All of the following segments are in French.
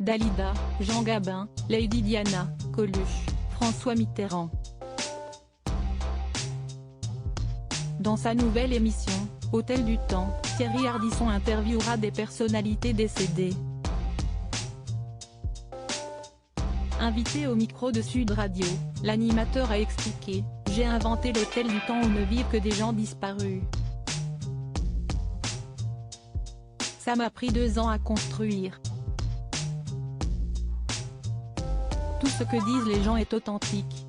Dalida, Jean Gabin, Lady Diana, Coluche, François Mitterrand. Dans sa nouvelle émission, Hôtel du Temps, Thierry Ardisson interviewera des personnalités décédées. Invité au micro de Sud Radio, l'animateur a expliqué « J'ai inventé l'Hôtel du Temps où ne vivent que des gens disparus. Ça m'a pris 2 ans à construire. Tout ce que disent les gens est authentique.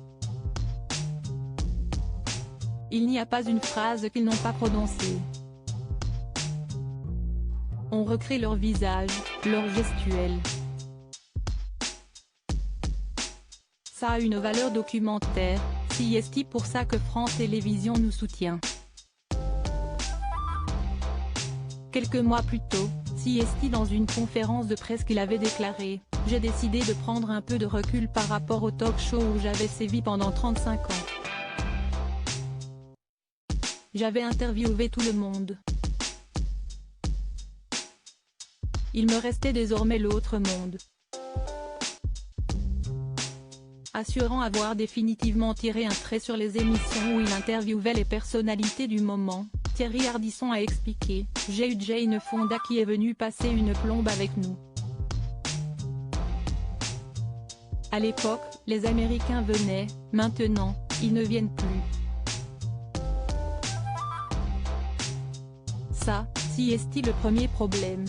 Il n'y a pas une phrase qu'ils n'ont pas prononcée. On recrée leur visage, leur gestuelle. Ça a une valeur documentaire, c'est pour ça que France Télévisions nous soutient. » Quelques mois plus tôt, dans une conférence de presse qu'il avait déclaré « J'ai décidé de prendre un peu de recul par rapport au talk-show où j'avais sévi pendant 35 ans. J'avais interviewé tout le monde. Il me restait désormais l'autre monde. » Assurant avoir définitivement tiré un trait sur les émissions où il interviewait les personnalités du moment, Thierry Ardisson a expliqué « J'ai eu Jane Fonda qui est venue passer une plombe avec nous. À l'époque, les Américains venaient, maintenant, ils ne viennent plus. Ça, c'est le premier problème.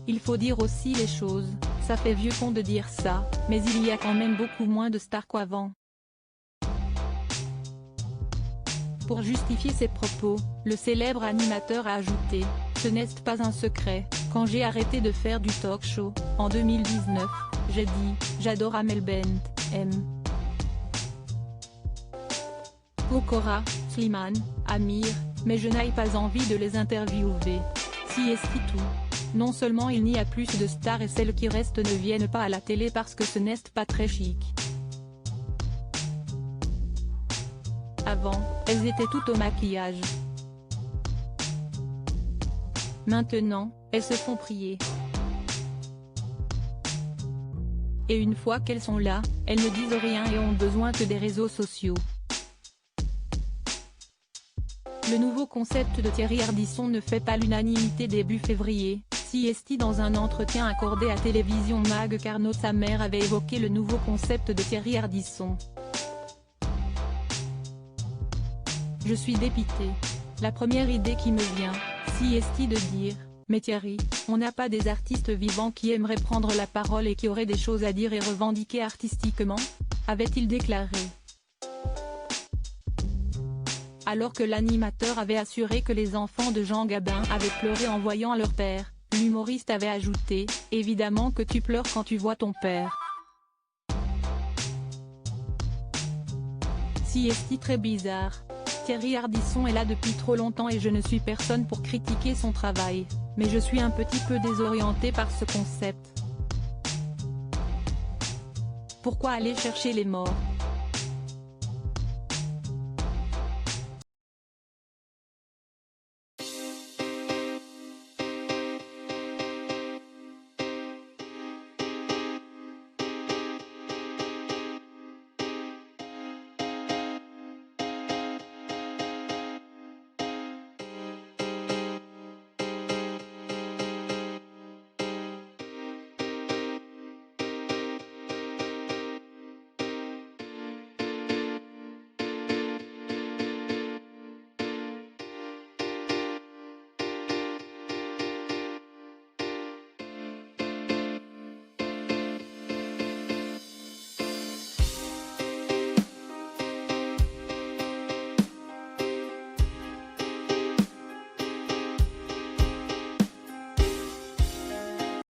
Il faut dire aussi les choses, ça fait vieux con de dire ça, mais il y a quand même beaucoup moins de stars qu'avant. » Pour justifier ses propos, le célèbre animateur a ajouté « Ce n'est pas un secret, quand j'ai arrêté de faire du talk-show, en 2019, j'ai dit « J'adore Amel Bent, Pokora, Slimane, Amir, mais je n'ai pas envie de les interviewer. C'est tout. Non seulement il n'y a plus de stars et celles qui restent ne viennent pas à la télé parce que ce n'est pas très chic. Avant, elles étaient toutes au maquillage. Maintenant, elles se font prier. Et une fois qu'elles sont là, elles ne disent rien et ont besoin que des réseaux sociaux. » Le nouveau concept de Thierry Ardisson ne fait pas l'unanimité début février. Dans un entretien accordé à Télévision Mag, Carnot sa mère avait évoqué le nouveau concept de Thierry Ardisson. « Je suis dépité. La première idée qui me vient, c'est de dire, mais Thierry, on n'a pas des artistes vivants qui aimeraient prendre la parole et qui auraient des choses à dire et revendiquer artistiquement ?» avait-il déclaré. Alors que l'animateur avait assuré que les enfants de Jean Gabin avaient pleuré en voyant leur père, l'humoriste avait ajouté « Évidemment que tu pleures quand tu vois ton père. C'est très bizarre. Thierry Ardisson est là depuis trop longtemps et je ne suis personne pour critiquer son travail, mais je suis un petit peu désorienté par ce concept. Pourquoi aller chercher les morts ?